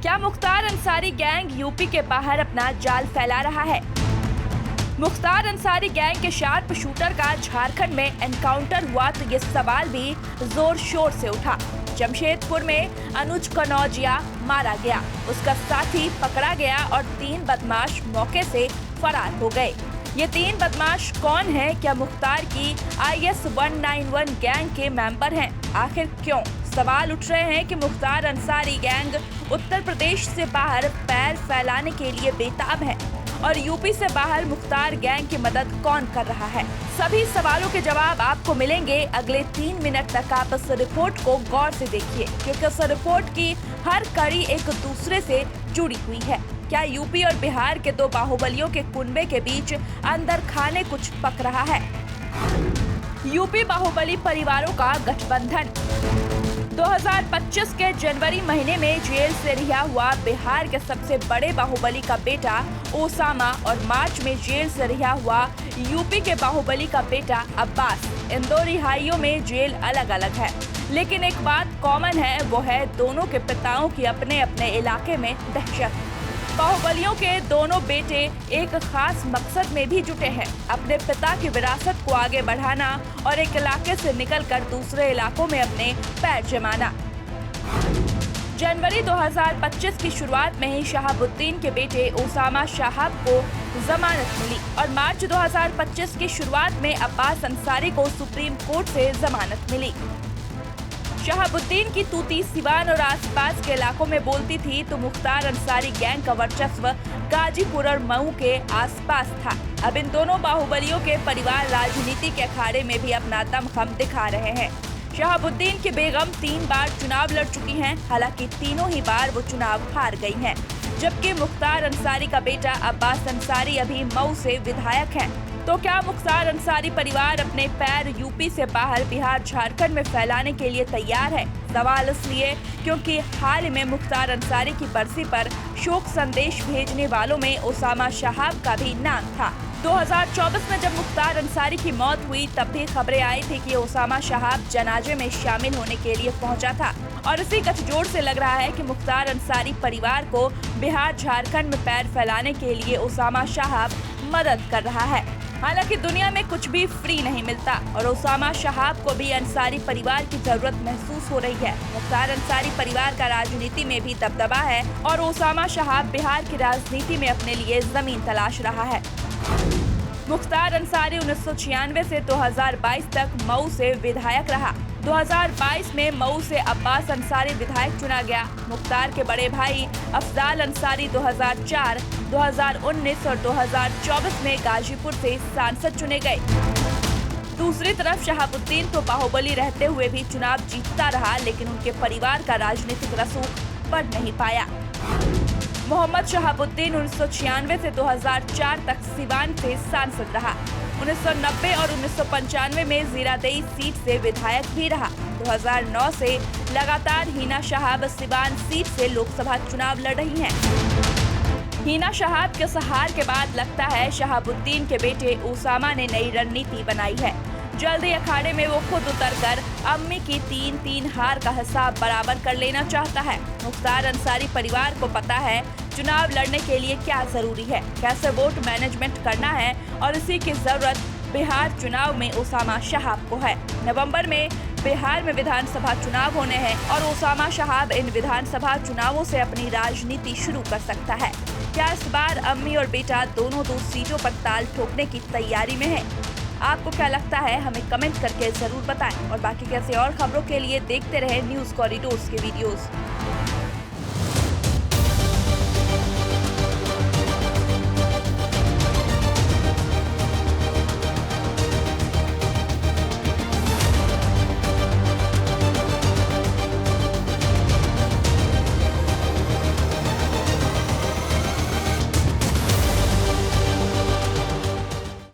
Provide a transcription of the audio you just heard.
क्या Mukhtar Ansari gang UP के बाहर अपना जाल फैला रहा है? मुख्तार अंसारी गैंग के शार्प शूटर का झारखंड में एनकाउंटर हुआ तो ये सवाल भी जोर शोर से उठा। जमशेदपुर में अनुज कनौजिया मारा गया, उसका साथी पकड़ा गया और 3 बदमाश मौके से फरार हो गए। ये 3 बदमाश कौन हैं? क्या मुख्तार की IS 191 गैंग के मेंबर हैं? आखिर क्यों? सवाल उठ रहे हैं कि मुख्तार अंसारी गैंग उत्तर प्रदेश से बाहर पैर फैलाने के लिए बेताब है और यूपी से बाहर मुख्तार गैंग की मदद कौन कर रहा है। सभी सवालों के जवाब आपको मिलेंगे अगले 3 मिनट तक। आप इस रिपोर्ट को गौर से देखिए क्योंकि इस रिपोर्ट की हर कड़ी एक दूसरे से जुड़ी हुई है। क्या यूपी और बिहार के 2 बाहुबलियों के कुनबे के बीच अंदर खाने कुछ पक रहा है? यूपी बाहुबली परिवारों का गठबंधन। 2025 के जनवरी महीने में जेल से रिहा हुआ बिहार के सबसे बड़े बाहुबली का बेटा ओसामा और मार्च में जेल से रिहा हुआ यूपी के बाहुबली का बेटा अब्बास। इन 2 रिहाइयों में जेल अलग अलग है, लेकिन एक बात कॉमन है, वो है दोनों के पिताओं की अपने अपने इलाके में दहशत। बाहुबलियों के दोनों बेटे एक खास मकसद में भी जुटे हैं, अपने पिता की विरासत को आगे बढ़ाना और एक इलाके से निकलकर दूसरे इलाकों में अपने पैर जमाना। जनवरी 2025 की शुरुआत में ही शहाबुद्दीन के बेटे ओसामा शाहब को जमानत मिली और मार्च 2025 की शुरुआत में अब्बास अंसारी को सुप्रीम कोर्ट से जमानत मिली। शहाबुद्दीन की तूती सिवान और आसपास के इलाकों में बोलती थी तो मुख्तार अंसारी गैंग का वर्चस्व गाजीपुर और मऊ के आसपास था। अब इन दोनों बाहुबलियों के परिवार राजनीति के अखाड़े में भी अपना दमखम दिखा रहे हैं। शहाबुद्दीन की बेगम 3 बार चुनाव लड़ चुकी हैं, हालांकि तीनों ही बार वो चुनाव हार गई हैं, जबकि मुख्तार अंसारी का बेटा अब्बास अंसारी अभी मऊ से विधायक हैं। तो क्या मुख्तार अंसारी परिवार अपने पैर यूपी से बाहर बिहार झारखंड में फैलाने के लिए तैयार है? सवाल इसलिए क्योंकि हाल में मुख्तार अंसारी की बरसी पर शोक संदेश भेजने वालों में ओसामा शाहब का भी नाम था। 2024 में जब मुख्तार अंसारी की मौत हुई तब भी खबरें आई थी कि ओसामा शाहब जनाजे में शामिल होने के लिए पहुंचा था और इसी गठजोड़ से लग रहा है कि मुख्तार अंसारी परिवार को बिहार झारखंड में पैर फैलाने के लिए ओसामा शाहब मदद कर रहा है। हालांकि दुनिया में कुछ भी फ्री नहीं मिलता और ओसामा शाहब को भी अंसारी परिवार की जरूरत महसूस हो रही है। मुख्तार अंसारी परिवार का राजनीति में भी दबदबा है और ओसामा शाहब बिहार की राजनीति में अपने लिए जमीन तलाश रहा है। मुख्तार अंसारी 1996 से 2022 तक मऊ से विधायक रहा। 2022 में मऊ से अब्बास अंसारी विधायक चुना गया। मुख्तार के बड़े भाई अफजाल अंसारी 2004, 2019 और 2024 में गाजीपुर से सांसद चुने गए। दूसरी तरफ शहाबुद्दीन तो बाहुबली रहते हुए भी चुनाव जीतता रहा, लेकिन उनके परिवार का राजनीतिक रसूख बढ़ नहीं पाया। मोहम्मद शहाबुद्दीन 1996 से 2004 तक सिवान से सांसद रहा। 1990 और 1995 में जीरादेई सीट से विधायक भी रहा। 2009 से लगातार हिना शहाब सिवान सीट से लोकसभा चुनाव लड़ रही हैं। हिना शहाब के सहार के बाद लगता है शहाबुद्दीन के बेटे ओसामा ने नई रणनीति बनाई है। जल्दी अखाड़े में वो खुद उतरकर अम्मी की 3-3 हार का हिसाब बराबर कर लेना चाहता है। मुख्तार अंसारी परिवार को पता है चुनाव लड़ने के लिए क्या जरूरी है, कैसे वोट मैनेजमेंट करना है और इसी की जरूरत बिहार चुनाव में ओसामा शाहब को है। नवंबर में बिहार में विधानसभा चुनाव होने हैं और ओसामा शाहब इन विधानसभा चुनावों से अपनी राजनीति शुरू कर सकता है। क्या इस बार अम्मी और बेटा दोनों 2 सीटों पर ताल ठोकने की तैयारी में है? आपको क्या लगता है? हमें कमेंट करके जरूर बताएं और बाकी कैसे और खबरों के लिए देखते रहे न्यूज़ कॉरिडोर्स के वीडियोस।